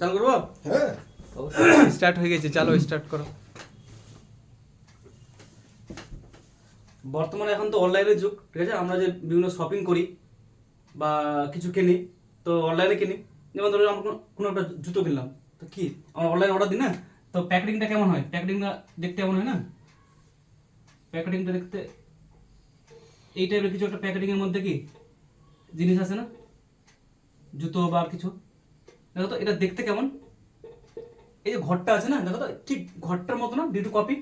চালু করবো? হ্যাঁ স্টার্ট হয়ে গেছে, চালো স্টার্ট করো। বর্তমানে এখন তো অনলাইনের যুগ, ঠিক আছে? আমরা যে বিভিন্ন শপিং করি বা কিছু কিনি, তো অনলাইনে কিনি। যেমন ধরো আমরা কোনো একটা জুতো কিনলাম, তো কি আমরা অনলাইনে অর্ডার দিই না? তো প্যাকেটিংটা কেমন হয়? প্যাকেটিংটা দেখতে কেমন হয় না? প্যাকেটিংটা দেখতে এই টাইপের কিছু একটা প্যাকেটিংয়ের মধ্যে কি জিনিস আছে না, জুতো বা কিছু। দেখো তো এটা দেখতে কেমন। এই যে ঘরটা আছে না, দেখো তো ঠিক ঘরটার মতো না, ডিটু কপি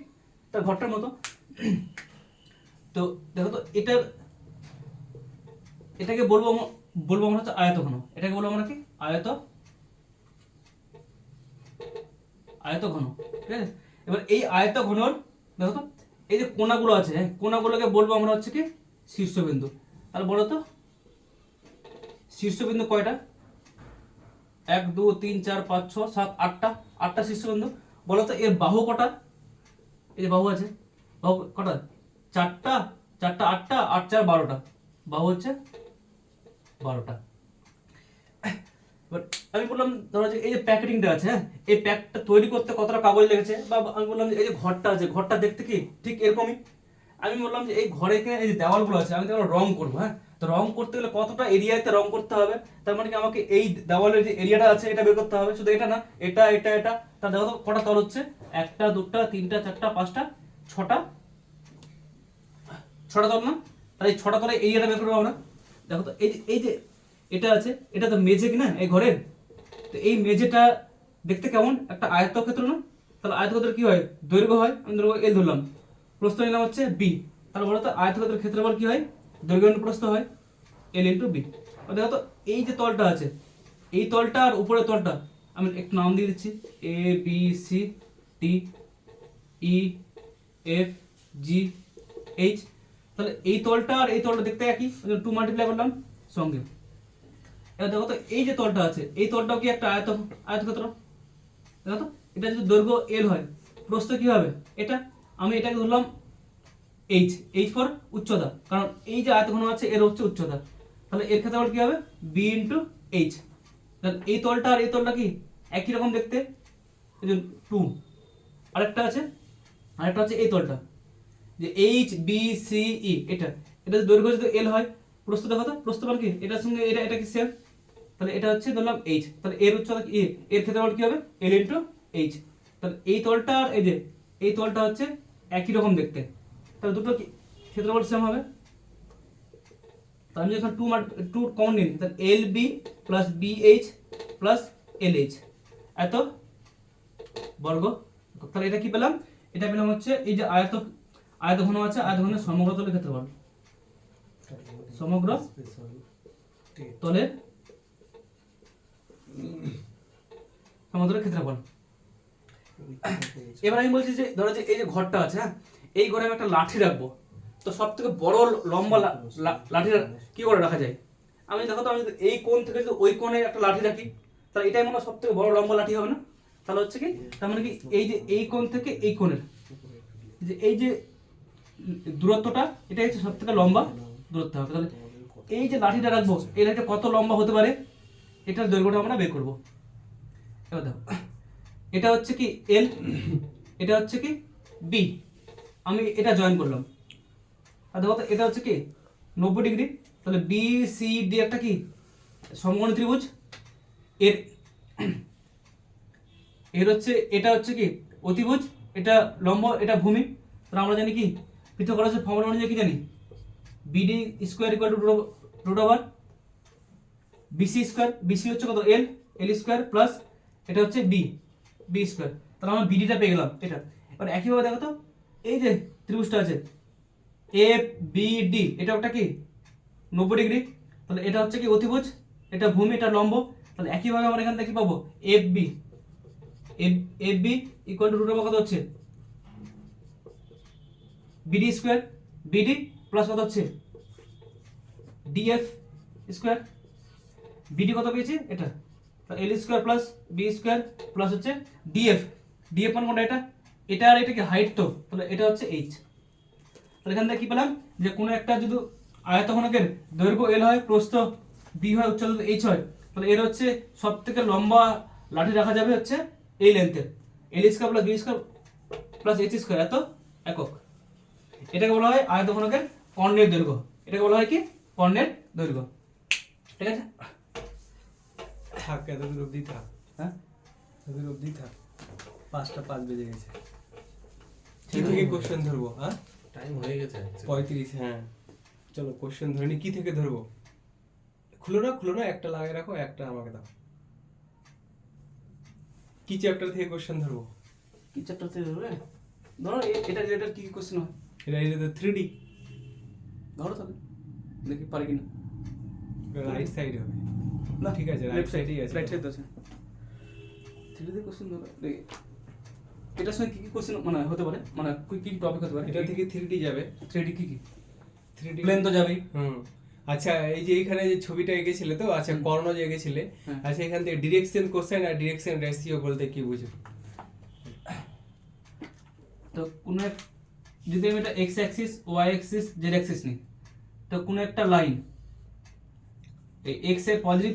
তার ঘরটার মতো। তো দেখো তো এটাকে বলবো আমরা হচ্ছে আয়তঘন। এটাকে বলবো আমরা কি? আয়তঘন, ঠিক আছে? এবার এই আয়তঘনর দেখো তো এই যে কোণাগুলো আছে, হ্যাঁ, কোণাগুলোকে বলবো আমরা হচ্ছে কি শীর্ষবিন্দু। তাহলে বলো তো শীর্ষবিন্দু কয়টা? 1 2 3 4 5 6 7 8টা শীর্ষবিন্দু। বলো তো এর বাহু কটা? এই যে বাহু আছে, বাহু কটা? 4টা 8টা 8 4 12টা। বাহু হচ্ছে 12টা। এবার আমি বললাম ধরো যে এই যে প্যাকেটিংটা আছে, হ্যাঁ, এই প্যাকটা তৈরি করতে কতটা কাগজ লেগেছে, বা আমি বললাম যে এই যে ঘরটা আছে, ঘরটা দেখতে কি ঠিক এরকমই। আমি বললাম যে এই ঘরে এখানে এই যে দেওয়ালগুলো আছে, আমি তো রং করবো, হ্যাঁ, তো রং করতে গেলে কতটা এরিয়াতে রং করতে হবে, তার মানে কি আমাকে এই দেওয়ালের যে এরিয়াটা আছে এটা বের করতে হবে। শুধু এটা না, এটা এটা এটা, তা দেখো তো কটা তল হচ্ছে? 1টা 2টা 3টা 4টা 5টা 6টা, 6টা তল না? তাহলে এই 6টা তলে এরিয়াটা বের করবো আমরা। দেখো তো এই যে এটা আছে, এটা তো মেঝে কিনা এই ঘরের। তো এই মেঝেটা দেখতে কেমন? একটা আয়তক্ষেত্র না? তাহলে আয়তক্ষেত্র কি হয়? দৈর্ঘ্য হয়, আমি দৈর্ঘ্য এল ধরলাম, প্রস্থ নিলাম হচ্ছে বি। তাহলে বলো তো আয়তক্ষেত্রের ক্ষেত্রফল কি হয়? দৈর্ঘ্য ইন্টু প্রস্থ হয়, এল ইন্টু বি। দেখো তো এই যে তলটা আছে, এই তলটা আর উপরের তলটা আমি একটু নাম দিয়ে দিচ্ছি, A B C D E F G H. তাহলে এই তলটা আর এই তলটা দেখতে একই, 2 মাল্টিপ্লাই করলাম সঙ্গে। এবার দেখো তো এই যে তলটা আছে, এই তলটাও কি একটা আয়তক্ষেত্র? দেখো তো এটা যদি দৈর্ঘ্য এল হয়, প্রস্থ কি হবে? এটা আমি এটাকে ধরলাম এইচ ফর উচ্চতা, কারণ এই যে আয়তঘন আছে এর হচ্ছে উচ্চতা। তাহলে এর ক্ষেত্রফল কি হবে? B into h. তাহলে এই তলটা আর এই তলটা কি একই রকম দেখতে, এই যে 2। আরেকটা হচ্ছে এই তলটা, যে এইচ বি সি ই, এটা দৈর্ঘ্য যদি এল হয়, প্রস্থ দেখো তো প্রস্থফল কি এটার সঙ্গে এটা কি সেম। তাহলে এটা হচ্ছে ধরলাম এইচ, তাহলে এর উচ্চতা কি? এর ক্ষেত্রফল কি হবে? L into h. তাহলে এই তলটা আর এই যে এই তলটা হচ্ছে একই রকম দেখতে, তাহলে দুটো কি ক্ষেত্রফল সেম হবে। তাহলে আমি যখন 2 কমন নিই, তাহলে l b plus b h plus l h এত বর্গ। তাহলে এটা কি পেলাম? এটা পেলাম হচ্ছে এই যে আয়তঘন আছে, আয়তঘনের সমগ্র তলের ক্ষেত্রফল, সমগ্র তলের সমগ্র ক্ষেত্রফল। এবার আমি বলছি যে ধরো যে এই যে ঘরটা আছে, হ্যাঁ, এই ঘরে আমি একটা লাঠি রাখবো, তো সব থেকে বড় লম্বা লাঠি কি করে রাখা যায়? আমি দেখো তো, আমি যদি এই কোণ থেকে যদি ওই কোণে একটা লাঠি রাখি, তাহলে এটাই মনে হয় সব থেকে বড় লম্বা লাঠি হবে না? তাহলে হচ্ছে কি, তার মানে কি এই যে এই কোণ থেকে এই কোণের যে এই যে দূরত্বটা, এটা হচ্ছে সব থেকে লম্বা দূরত্ব হবে। তাহলে এই যে লাঠিটা রাখবো, এই লাঠিটা কত লম্বা হতে পারে, এটার দৈর্ঘ্যটা আমরা বের করবো। এবার দেখো, এটা হচ্ছে কি এল, এটা হচ্ছে কি বি, আমি এটা জয়েন করলাম। আর দেখো তো এটা হচ্ছে কি 90 ডিগ্রি। তাহলে বি সি ডি একটা কি সমকোণী ত্রিভুজ। এর এর হচ্ছে এটা হচ্ছে কি অতিভুজ, এটা লম্ব, এটা ভূমি। তাহলে আমরা জানি কি পৃথক করা হচ্ছে ফর্মুলা অনুযায়ী কি জানি? BD square equal to root over BC square. BC হচ্ছে কত? এল স্কোয়ার প্লাস এটা হচ্ছে বি স্কোয়ার। তাহলে আমরা বিডিটা পেয়ে গেলাম এটা। এবার একইভাবে দেখো তো এই যে ত্রিভুজটা আছে এ বি ডি, এটা একটা কি 90 ডিগ্রি। তাহলে এটা হচ্ছে কি অতিভুজ, এটা ভূমি, এটা লম্ব। তাহলে একইভাবে আমরা এখান থেকে কি পাবো? F B equal to root over কত হচ্ছে বিডি স্কোয়ার, বিডি প্লাস কত হচ্ছে ডিএফ স্কোয়ার। বিডি কত পেয়েছি? এটা L square plus B square plus হচ্ছে ডিএফ মানে কোনটা? এটা আর এটা কি হাইট, তো তাহলে এটা হচ্ছে এইচ। তাহলে এখান থেকে কি পেলাম? যে কোনো একটা যদি আয়তঘনকের দৈর্ঘ্য এল হয়, প্রস্থ বি হয়, উচ্চতা এইচ হয়, তাহলে এর হচ্ছে সব থেকে লম্বা লাঠি রাখা যাবে হচ্ছে এই লেন্থের, L square plus B square plus H square এত একক। এটাকে বলা হয় আয়তঘনকের কর্ণের দৈর্ঘ্য, এটাকে বলা হয় কি কর্ণের দৈর্ঘ্য। ঠিক আছে, থাক এতদূর অবধি থাক, হ্যাঁ এতদূর অবধি থাক, 5:05 বেজে গেছে। কি ঠিক থেকে আছে। কোশ্চেন ধরবো? হ্যাঁ টাইম হয়ে গেছে actually। 35। হ্যাঁ চলো কোশ্চেন ধরে নি, কি থেকে ধরবো? খুলো না, একটা লাগিয়ে রাখো, একটা আমাকে দাও। কি চ্যাপ্টার থেকে কোশ্চেন ধরবো? কি চ্যাপ্টার থেকে ধরবে? ধরো এটা রিলেটেড কি কোশ্চেন হয় এটা তো 3D, ধরো তাহলে দেখি পারি কিনা। রাইট সাইডে হবে না ঠিক আছে, রাইট সাইডেই আছে। রাইট সাইড আছে। 3D কোশ্চেন ধরো দেখি এটার সঙ্গে কি কি কোশ্চেন মানে হতে পারে, মানে কি কি টপিক হতে পারে? এটা থেকে 3D যাবে। 3D কি কি? 3D প্লেন তো যাবেই। আচ্ছা এই যে এখানে যে ছবিটা এঁকেছিলে তো, আচ্ছা কর্ণ যে এঁকেছিলে, হ্যাঁ। আচ্ছা এখান থেকে ডিরেকশন কোসাইন আর ডিরেকশন রেশিও বলতে কি বুঝো? তো কোনো এক যদি আমি এটা x axis y axis z axis নিই, তো কোনো একটা লাইন এই এক্স এর পজিটিভ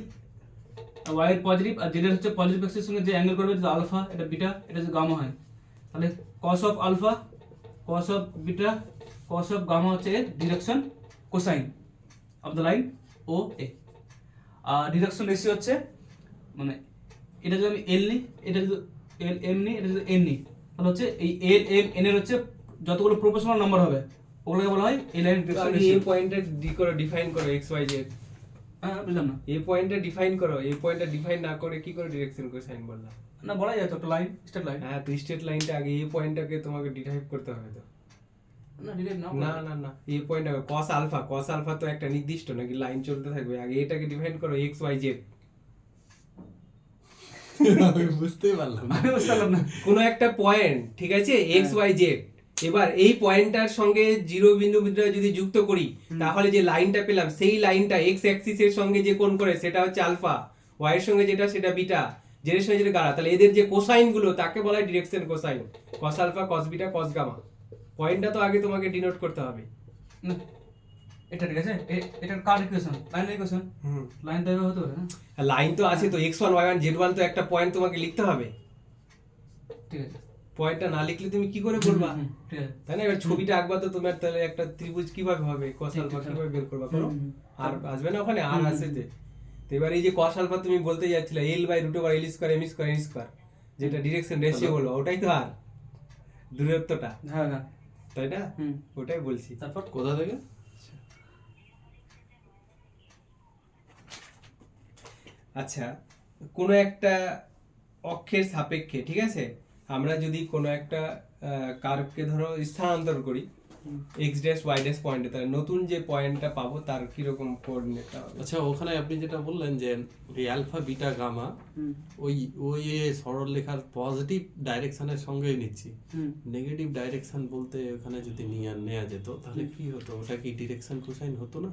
ওয়াই এর পজিটিভ আর জেড এর হচ্ছে পজিটিভ অ্যাক্সিস সঙ্গে যে অ্যাঙ্গেল করবে, যদি আলফা এটা বিটা এটা যদি গামা হয়, তাহলে cos of alpha cos of beta cos of gamma হচ্ছে এর direction cosine of the line O A. আর ডিরেকশন রেশিও হচ্ছে মানে এটা যদি আমি এল নিই, এটা যদি এল এম নিই, এটা যদি এন নিই, তাহলে হচ্ছে এই এল এম এন এর হচ্ছে যতগুলো প্রপোর্শনাল নাম্বার হবে ওগুলোকে বলা হয় এই লাইন ডিরেকশন এই রেশিও। পয়েন্টটা ডিফাইন করো এক্স ওয়াই জেড। হ্যাঁ বুঝলাম না, এই পয়েন্টটা ডিফাইন করো, এই পয়েন্টটা ডিফাইন না করে কি করে ডিরেকশন কোসাইন বললাম? না বলা যায় তো একটা লাইন স্ট্রেট লাইন। হ্যাঁ তো স্ট্রেট লাইনটা আগে এই পয়েন্টটাকে তোমাকে ডিরাইভ করতে হবে তো। না ডিরেক্ট না না এই পয়েন্টটা কস আলফা তো একটা নির্দিষ্ট নাকি লাইন চলতে থাকবে, আগে এটাকে ডিফাইন করো এক্স ওয়াই জেড। আমি বুঝতেই পারলাম না। আমি বুঝতে পারলাম না। কোনো একটা পয়েন্ট ঠিক আছে এক্স ওয়াই জেড, এবার এই পয়েন্টটার সঙ্গে জিরো বিন্দুটা যদি যুক্ত করি তাহলে যে লাইনটা পেলাম সেই লাইনটা এক্স অ্যাক্সিসের সঙ্গে যে কোণ করে সেটা হচ্ছে আলফা, ওয়াই এর সঙ্গে যেটা সেটা বিটা, জেড এর সঙ্গে যেটা গাড়া, তাহলে এদের যে কোসাইন গুলো তাকে বলা হয় direction cosine, cos alpha cos beta cos gamma. পয়েন্টটা তো আগে তোমাকে ডিনোট করতে হবে। না এটা ঠিক আছে, এটা কার ইকুয়েশন লাইন ইকুয়েশন, লাইন তো এভাবে হতে পারে না। লাইন তো আছে তো x1 y1 z1 তো একটা পয়েন্ট তোমাকে লিখতে হবে, ঠিক আছে পয়েন্টটা না লিখলে তুমি কি করে বলবা? ঠিক আছে তাই না? এবার ছবিটা আঁকবা তো তোমার, তাহলে একটা ত্রিভুজ কিভাবে হবে, কস আলফা কিভাবে বের করবা করো, আর আসবে না ওখানে, আর আসে যে। তো এবার এই যে কস আলফা তুমি বলতে যাচ্ছিলে l/√l square m square n square, যেটা ডিরেকশন রেশিও বলবো, ওটাই তো আর দূরত্বটা, হ্যাঁ হ্যাঁ তাই না? হুম। ওটাই বলছি। তারপর কোথা থেকে? আচ্ছা কোনো একটা অক্ষের সাপেক্ষে ঠিক আছে, আমরা যদি কোনো একটা কার্ভকে ধরো স্থানান্তর করি এক্স ড্যাশ ওয়াই ড্যাশ পয়েন্টে, তাহলে নতুন যে পয়েন্টটা পাবো তার কিরকম কোঅর্ডিনেটটা হবে? আচ্ছা ওখানে আপনি যেটা বললেন যে এই আলফা বিটা গামা ওই ওই সরলরেখার পজিটিভ ডাইরেকশনের সঙ্গেই নিচ্ছি, নেগেটিভ ডাইরেকশন বলতে ওখানে যদি নেওয়া যেত তাহলে কি হতো? ওটা কি ডিরেকশন কোসাইন হতো না?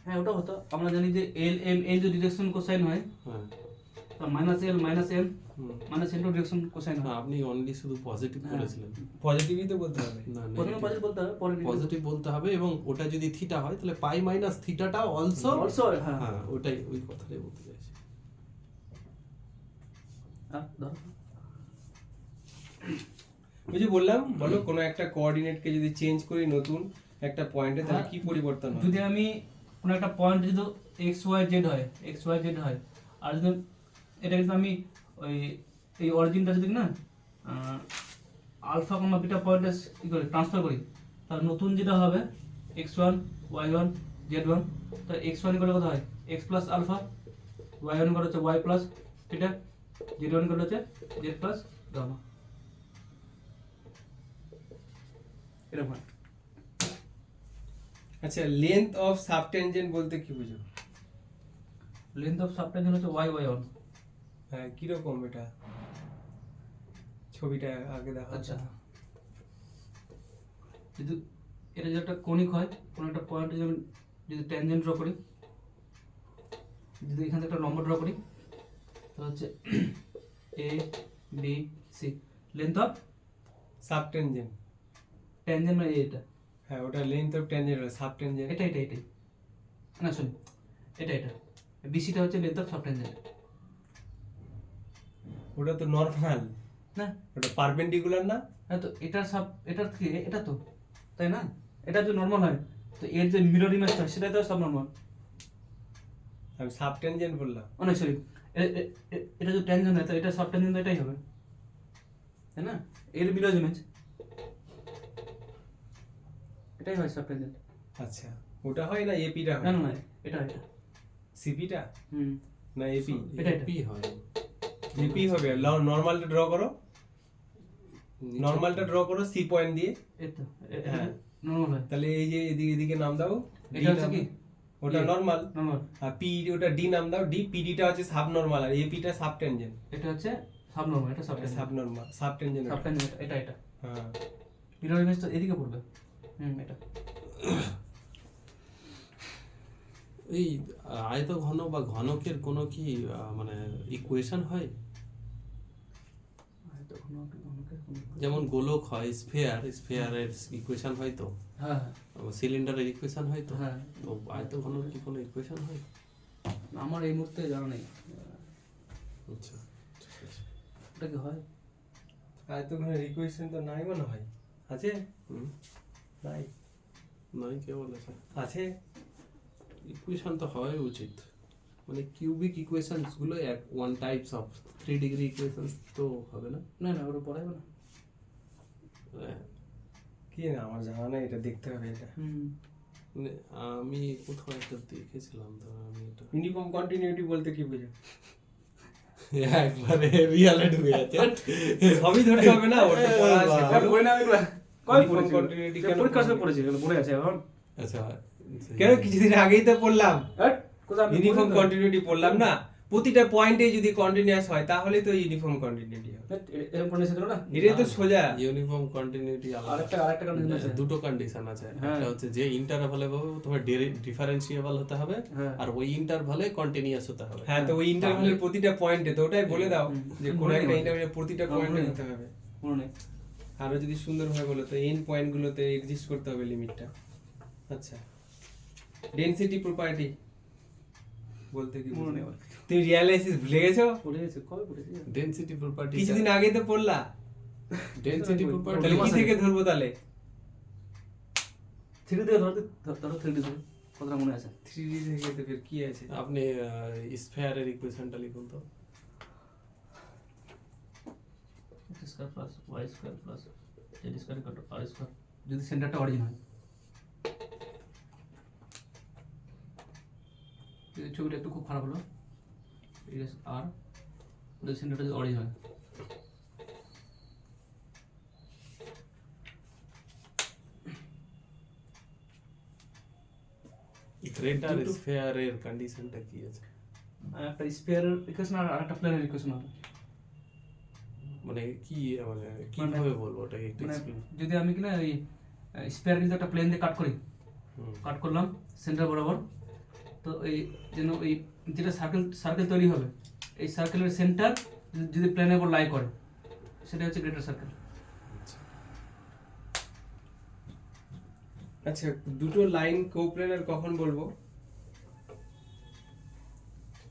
হ্যাঁ ওটা হতো। আমরা জানি যে এল এম এল যদি ডিরেকশন কোসাইন হয় হ্যাঁ মাইনাস এল মাইনাস এম হুম। মাইনাস এল ডিরেকশন কোসাইন না হয়। আপনি অনলি শুধু পজিটিভ হ্যাঁ। বলেছিলেন। পজিটিভই তো বলতে হবে। না প্রথমে পজিটিভ বলতে হবে পরে পজিটিভ বলতে হবে, এবং ওটা যদি থিটা হয় তাহলে পাই মাইনাস থিটাটা অলসো অলসো হ্যাঁ হ্যাঁ ওটাই ওই কথাটাই বলতে চাইছি। ধরো ওই যে বললাম, বলো কোনো একটা কোঅর্ডিনেটকে যদি চেঞ্জ করি নতুন একটা পয়েন্টে তাহলে কি পরিবর্তন হবে? যদি আমি কোনো একটা পয়েন্ট যদি এক্স ওয়াই জেড হয় আর যদি এটা যদি আমি ওই এই অরিজিনটা যদি না আলফা কমা বিটা পয়েন্টে কি করি ট্রান্সফার করি, তাহলে নতুন যেটা হবে x1 y1 z1, তো x1 করে কত হয় x প্লাস আলফা, y1 করে হচ্ছে y প্লাস থিটা, z1 করে হচ্ছে z প্লাস গামা, এরকম হয়। আচ্ছা লেন্থ অফ সাবটেনজেন্ট বলতে কি বুঝো? লেন্থ অফ সাবটেনজেন্ট হচ্ছে y1। হ্যাঁ কিরকম এটা? ছবিটা আগে দেখা। আচ্ছা যদি এটা যদি একটা কনিক হয়, কোনো একটা পয়েন্টে যদি ট্যানজেন্ট ড্র করি, যদি এখান থেকে একটা নম্বর ড্র করি, তাহলে হচ্ছে A B C, length of subtangent, tangent মানে এটা হ্যাঁ ওটা লেন্থ অফ ট্যানজেন্ট, সাবটেনজেন্ট এটাই না শুন এটা বিসিটা হচ্ছে লেন্থ অফ সাবটেনজেন্ট। ওটা তো নরমাল, না ওটা পারপেন্ডিকুলার না? হ্যাঁ, তো এটার কি এটা তো, তাই না? এটা যদি নর্মাল হয় তো এর যে মিরর ইমেজটা সেটা তো সব নর্মাল। আমি সাবটেনজেন্ট বললাম। না সরি, এটা যদি ট্যানজেন্ট হয় তো এটা সব ট্যানজেন্ট এটাই হবে, তাই না? এর মিরর ইমেজ এটাই হয় সব ট্যানজেন্ট। আচ্ছা, ওটা হয় না এপিটা না হয়? না না, এটা এটা সিপিটা হুম না এপি? এটা। এপি হয়। এপি হবে। নরমালটা ড্র করো, নরমালটা ড্র করো সি পয়েন্ট দিয়ে। এই তো হ্যাঁ। নর্মাল হয়। তাহলে এই যে এদিকে এদিকে নাম দাও, D এটা হচ্ছে নাম- কি ওটা নরমাল, নর্মাল, আর পি ওটা ডি নাম দাও, ডি পিডিটা হচ্ছে সাব নরমাল, আর এপিটা সাবটেনজেন্ট। এটা হচ্ছে সাব নর্মাল, এটা sub subnormal, subtangent. Subtangent, এটা এটা হ্যাঁ, মিরর ইমেজ তো এদিকে পড়বে। এটা এই আয়তঘন বা ঘনকের কোনো কি মানে ইকুয়েশন হয়? যেমন গোলক হয়, স্ফেয়ারের ইকুয়েশন হয় তো, হ্যাঁ সিলিন্ডারের ইকুয়েশন হয় তো, হ্যাঁ। তো আয়তঘনর কি কোনো ইকুয়েশন হয়? আমার এই মুহূর্তে জানা নেই আচ্ছা, ঠিক আছে। ওটা কি হয়। আয়তঘনের ইকুয়েশন তো নাই মনে হয়, আছে? হুম, নাই, নয় কে বলেছে? আছে। ইকুয়েশন তো হয় উচিত, মানে কিউবিক ইকুয়েশনস গুলো one types of 3 degree equations তো হবে না? না না ওটা পড়াইবে না। হ্যাঁ, কি না, আমার জানা নেই, এটা দেখতে হবে। এটা মানে আমি কোথাও একটা দেখেছিলাম, তো আমি এটা ইউনিফর্ম কন্টিনিউটি বলতে কি বুঝো? একবারে রিয়ালে ঢুকে যাচ্ছে। সবই ধরতে হবে না, ওটা পড়া আছে। পড়ে না এগুলা কই Uniform পড়েছি continuity কেন পরীক্ষা পড়েছি? পড়েছি এগুলো পড়ে আছে এখন। আচ্ছা, কেন কিছুদিন আগেই তো পড়লাম, কোথায় আমি ইউনিফর্ম পড়ি তো? কন্টিনিউটি পড়লাম না? প্রতিটা পয়েন্টে যদি কন্টিনিউয়াস হয় তাহলে তো ইউনিফর্ম কন্টিনিউটি হবে। এরকম পড়ে ছিল না। এটাই তো সোজা। ইউনিফর্ম কন্টিনিউটি আরেকটা কন্ডিশন আছে। দুটো কন্ডিশন আছে। হ্যাঁ। একটা হচ্ছে যে ইন্টারভালে তোমার ডিফারেন্সিয়েবল হতে হবে, হ্যাঁ। আর ওই ইন্টারভালে কন্টিনিউয়াস হতে হবে। হ্যাঁ, তো ওই ইন্টারভ্যালের প্রতিটা পয়েন্টে তো ওটাই বলে দাও যে কোন মনে একটা নেই। ইন্টারভ্যালের প্রতিটা পয়েন্টে হতে হবে। মনে নেই। আরো যদি সুন্দরভাবে বলো তো এন পয়েন্টগুলোতে এক্সিস্ট করতে হবে লিমিটটা। আচ্ছা, ডেনসিটি প্রপার্টি বলতে কি মনে বুঝো? নেই আমার। তুমি রিয়ালাইসিস ভুলে গেছো? পড়ে গেছে কবে পড়েছি। ডেনসিটি প্রপার্টি, কিছুদিন আগেই তো পড়লা। ডেনসিটি প্রপার্টি তাহলে কি থেকে ধরবো তাহলে? 3D থেকে ধরতে ধরো 3D ধরো কথাটা মনে আছে। 3D থেকে তো ফের কি আছে? আপনি স্ফেয়ারের ইকুয়েশনটা লিখুন তো। x square plus y square plus z square equal to r square, যদি সেন্টারটা অরিজিন হয়। এই ছবিটা একটু খুব খারাপ হলো, এই আর যদি সেন্টারটা যদি অরিজিন হয়। গ্রেটার দুটো- স্ফেয়ারের কন্ডিশনটা কি আছে? আর একটা স্ফিয়ারের ইকুয়েশন আর একটা প্লেনের ইকুয়েশন হবে। মানে কি, মানে কিভাবে বলবো ওটা একটু মানে এক্সপ্লেইন। যদি আমি কিনা এই স্পেয়ার কিন্তু একটা প্লেন দিয়ে কাট করি, কাট করলাম সেন্টার বরাবর, তো এই যেন এই যেটা সার্কেল তৈরি হবে, এই সার্কেলের সেন্টার যদি প্লেনের উপর লাই করে, সেটা হচ্ছে গ্রেটার সার্কেল। আচ্ছা, দুটো লাইন কোপ্লেনার কখন বলবো?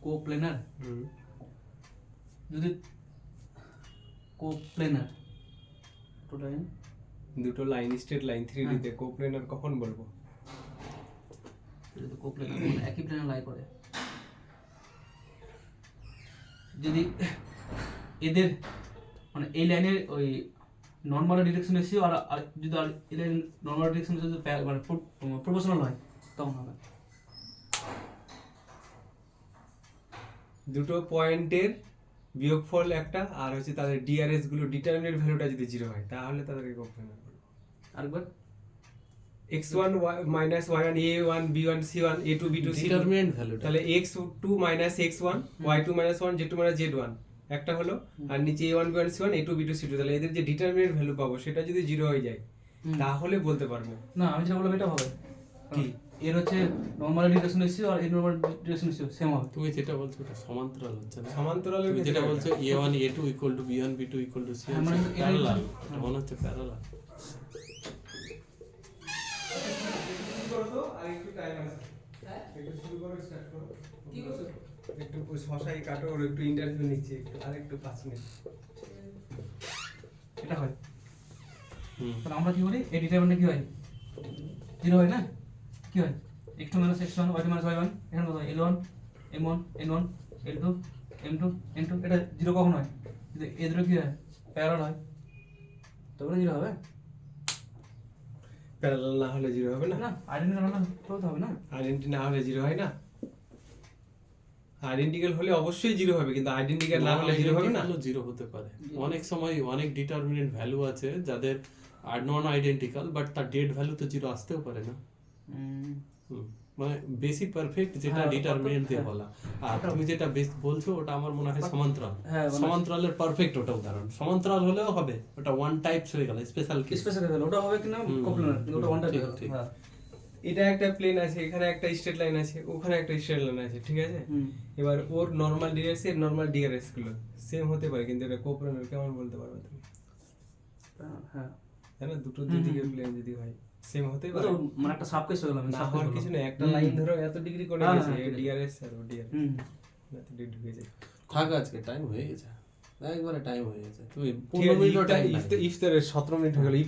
কোপ্লেনার, যদি কোপ্লেনার দুটো লাইন স্ট্রেট লাইন 3D তে কোপ্লেনার কখন বলবো? যদি কোপ্লেনার মানে একই প্লেনে লাই করে, যদি এদের মানে এই লাইনের ওই নর্মাল ডিরেকশন এসেও আর যদি আর এই লাইন নর্মাল ডিরেকশন যদি মানে প্রপোর্শনাল হয় তখন হবে। দুটো পয়েন্টের বিয়োগফল একটা, আর হচ্ছে তাদের ডিআরএস গুলো ডিটারমিনেন্ট ভ্যালুটা যদি 0 হয় তাহলে তাদেরকে কোপ্লেনার বলবো। আরেকবার x1 minus y1 a1 b1 c1 a2 b2 c2, determinant ভ্যালুটা তাহলে x2 minus x1 y2 minus 1 z2 minus z1 একটা হলো, আর নিচে a1 b1 c1 a2 b2 c2, তাহলে এদের যে ডিটারমিনেন্ট ভ্যালু পাবো সেটা যদি 0 হয়ে যায় তাহলে বলতে পারবো। না আমি যেটা বললাম এটা হবে কি? এর হচ্ছে নর্মাল ডিরেকশন এসেও আর এই নর্মাল ডিরেকশন এসেও সেম হবে। তুমি যেটা বলছো ওটা সমান্তরাল হচ্ছে না? সমান্তরালের তুমি ক্ষেত্রে যেটা এটা। বলছো a1 a2 equal to b1 b2 equal to c হ্যাঁ, মানে এটা- প্যারালাল, এটা মনে হচ্ছে প্যারালাল। শুরু করো তো, আর একটু টাইম আছে। একটু শুরু করো, স্টার্ট করো। কি করছো? একটু শশাই কাটো, ওর একটু ইন্টারভিউ নিচ্ছি, একটু আর একটু 5 মিনিট। এটা হয়। হুম। তাহলে আমরা কি করি, এই ডিটারমিনেন্টে কি হয়, 0 হয় না, কি হয়, x2 minus x1 y2 minus y1, এখানে কত হয়, L1 M1 N1 L2 M2 N2, এটা 0 কখন হয়, যদি এই দুটো কি হয়, প্যারালাল হয়, তবে 0 হবে প্যারালাল না হলে 0 হবে না, না, আইডেন্টিক্যাল না তো হবে না। আইডেন্টি না হলে 0 হয় না, আইডেন্টিক্যাল হলে অবশ্যই 0 হবে, কিন্তু আইডেন্টিক্যাল না হলে 0 হবে না। জিরো হতে পারে। অনেক সময় অনেক ডিটারমিনেন্ট ভ্যালু আছে যাদের আর নন আইডেন্টিক্যাল, বাট তার ডেট ভ্যালু তো জিরো আসতেও পারে না। হুম। মানে বেশি পারফেক্ট যেটা হ্যাঁ, ডিটারমিনেন্ট দিয়ে হ্যাঁ। বলা, আর তুমি যেটা বেশ বলছো ওটা আমার মনে হয় সমান্তরাল। হ্যাঁ, মানে- সমান্তরালের পারফেক্ট ওটা উদাহরণ। সমান্তরাল হলেও হবে, ওটা ওয়ান টাইপস হয়ে গেল, স্পেশাল কেস। স্পেশাল কেস ওটা হবে কিনা কমপ্লিমেন্ট, কিন্তু ওটা ওয়ানটা ঠিক, ঠিক ঠিক। হ্যাঁ। এটা একটা প্লেন আছে, এখানে একটা স্ট্রেট লাইন আছে, ওখানে একটা স্ট্রেট লাইন আছে, ঠিক আছে। হুম। এবার ওর নরমাল ডিআরএস এর নরমাল ডিআরএস গুলো সেম হতে পারে, কিন্তু এটা কোপ্লানার কেমন বলতে পারবে তুমি, হ্যাঁ, তাই না? দুটো দুদিকে প্লেন যদি হয় সেম হতে ওটা পারে, মানে একটা সাব কেস হয়ে গেল, না হওয়ার কিছু না, একটা লাইন ধরো এত ডিগ্রি করে হ্যাঁ, গেছে, হ্যাঁ, ঠিক আছে। ডিআরএস আর ডিআরএস হুম। এত ডিগ্রি ঢুকে যায়। থাক, আজকে টাইম হয়ে গেছে, একবারে টাইম হয়ে গেছে, তুমি ঠিক 15 আছে, মিনিটও টাইম ইফতারের 17 মিনিট হয়ে গেল।